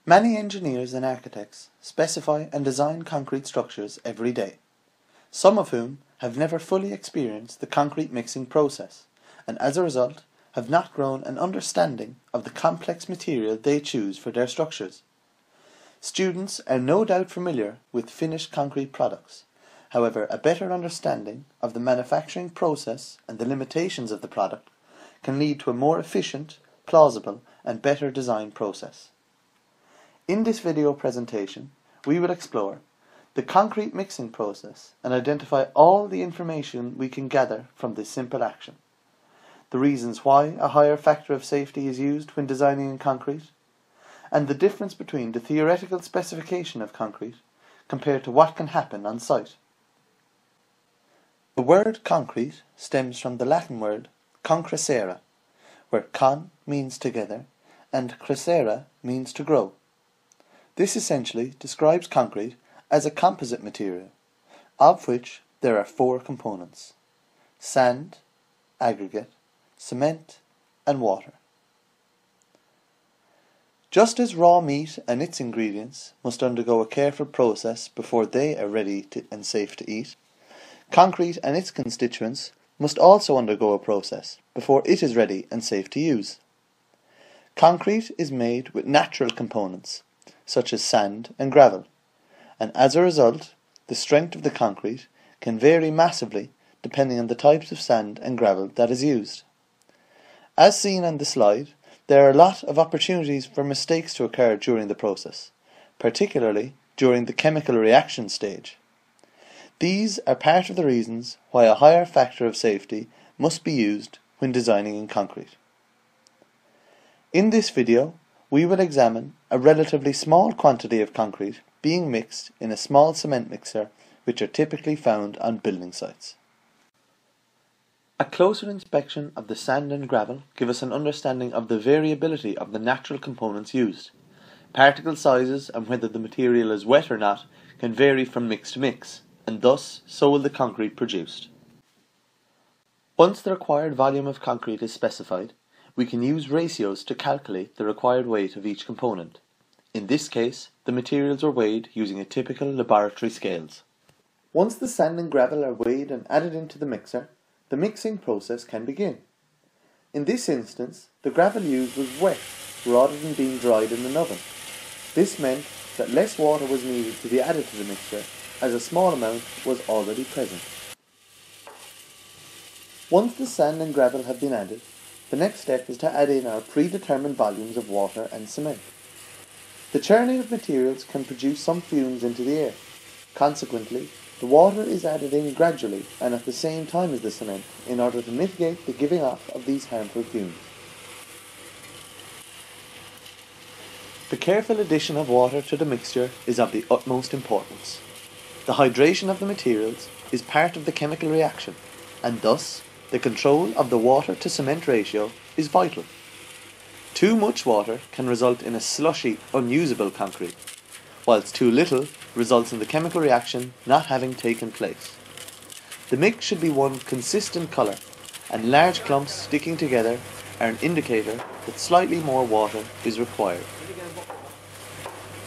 Many engineers and architects specify and design concrete structures every day, some of whom have never fully experienced the concrete mixing process, and as a result have not grown an understanding of the complex material they choose for their structures. Students are no doubt familiar with finished concrete products. However, a better understanding of the manufacturing process and the limitations of the product can lead to a more efficient, plausible, and better design process. In this video presentation, we will explore the concrete mixing process and identify all the information we can gather from this simple action, the reasons why a higher factor of safety is used when designing in concrete, and the difference between the theoretical specification of concrete compared to what can happen on site. The word concrete stems from the Latin word concrescere, where con means together and crescere means to grow. This essentially describes concrete as a composite material, of which there are four components: sand, aggregate, cement, and water. Just as raw meat and its ingredients must undergo a careful process before they are ready and safe to eat, concrete and its constituents must also undergo a process before it is ready and safe to use. Concrete is made with natural components, such as sand and gravel, and as a result, the strength of the concrete can vary massively depending on the types of sand and gravel that is used. As seen on the slide, there are a lot of opportunities for mistakes to occur during the process, particularly during the chemical reaction stage. These are part of the reasons why a higher factor of safety must be used when designing in concrete. In this video, we will examine a relatively small quantity of concrete being mixed in a small cement mixer, which are typically found on building sites. A closer inspection of the sand and gravel gives us an understanding of the variability of the natural components used. Particle sizes and whether the material is wet or not can vary from mix to mix, and thus so will the concrete produced. Once the required volume of concrete is specified, we can use ratios to calculate the required weight of each component. In this case, the materials are weighed using a typical laboratory scales. Once the sand and gravel are weighed and added into the mixer, the mixing process can begin. In this instance, the gravel used was wet rather than being dried in an oven. This meant that less water was needed to be added to the mixture, as a small amount was already present. Once the sand and gravel have been added, the next step is to add in our predetermined volumes of water and cement. The churning of materials can produce some fumes into the air. Consequently, the water is added in gradually and at the same time as the cement in order to mitigate the giving off of these harmful fumes. The careful addition of water to the mixture is of the utmost importance. The hydration of the materials is part of the chemical reaction, and thus the control of the water to cement ratio is vital. Too much water can result in a slushy, unusable concrete, whilst too little results in the chemical reaction not having taken place. The mix should be one consistent colour, and large clumps sticking together are an indicator that slightly more water is required.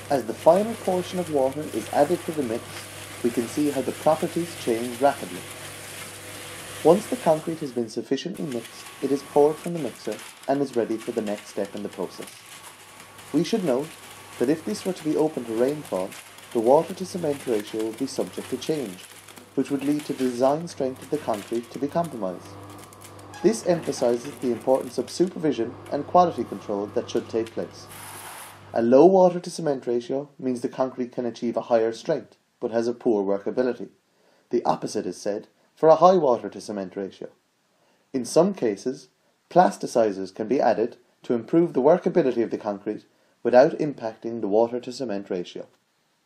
As the final portion of water is added to the mix, we can see how the properties change rapidly. Once the concrete has been sufficiently mixed, it is poured from the mixer and is ready for the next step in the process. We should note that if this were to be open to rainfall, the water to cement ratio would be subject to change, which would lead to the design strength of the concrete to be compromised. This emphasises the importance of supervision and quality control that should take place. A low water to cement ratio means the concrete can achieve a higher strength, but has a poor workability. The opposite is said for a high water to cement ratio. In some cases, plasticizers can be added to improve the workability of the concrete without impacting the water to cement ratio.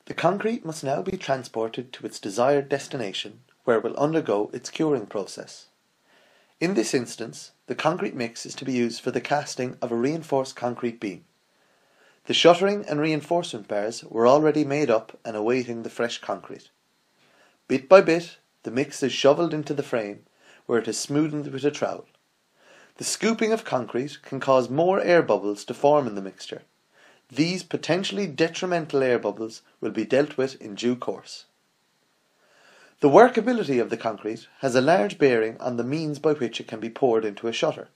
The concrete must now be transported to its desired destination, where it will undergo its curing process. In this instance, the concrete mix is to be used for the casting of a reinforced concrete beam. The shuttering and reinforcement bars were already made up and awaiting the fresh concrete. Bit by bit, the mix is shoveled into the frame, where it is smoothened with a trowel. The scooping of concrete can cause more air bubbles to form in the mixture. These potentially detrimental air bubbles will be dealt with in due course. The workability of the concrete has a large bearing on the means by which it can be poured into a shutter.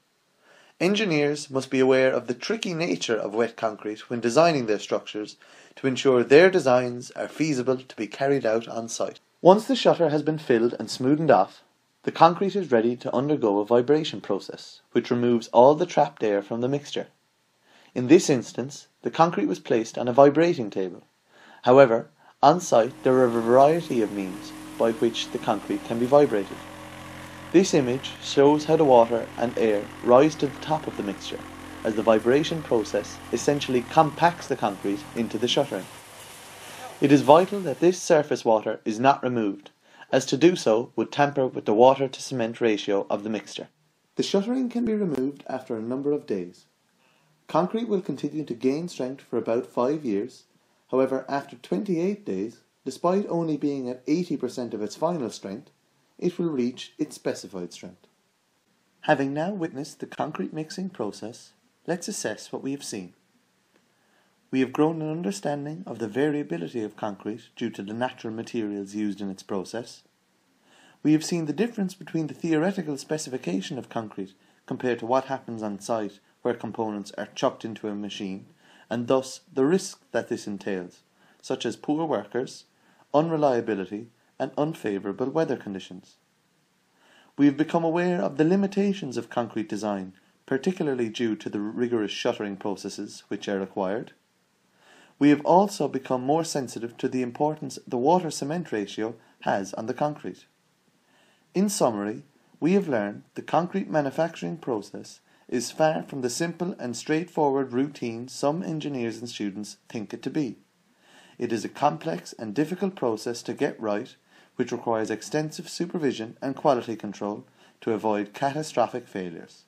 Engineers must be aware of the tricky nature of wet concrete when designing their structures to ensure their designs are feasible to be carried out on site. Once the shutter has been filled and smoothened off, the concrete is ready to undergo a vibration process, which removes all the trapped air from the mixture. In this instance, the concrete was placed on a vibrating table. However, on site there are a variety of means by which the concrete can be vibrated. This image shows how the water and air rise to the top of the mixture, as the vibration process essentially compacts the concrete into the shuttering. It is vital that this surface water is not removed, as to do so would tamper with the water to cement ratio of the mixture. The shuttering can be removed after a number of days. Concrete will continue to gain strength for about 5 years. However, after 28 days, despite only being at 80% of its final strength, it will reach its specified strength. Having now witnessed the concrete mixing process, let's assess what we have seen. We have grown an understanding of the variability of concrete due to the natural materials used in its process. We have seen the difference between the theoretical specification of concrete compared to what happens on site where components are chucked into a machine, and thus the risk that this entails, such as poor workers, unreliability, and unfavourable weather conditions. We have become aware of the limitations of concrete design, particularly due to the rigorous shuttering processes which are required. We have also become more sensitive to the importance the water-cement ratio has on the concrete. In summary, we have learned the concrete manufacturing process is far from the simple and straightforward routine some engineers and students think it to be. It is a complex and difficult process to get right, which requires extensive supervision and quality control to avoid catastrophic failures.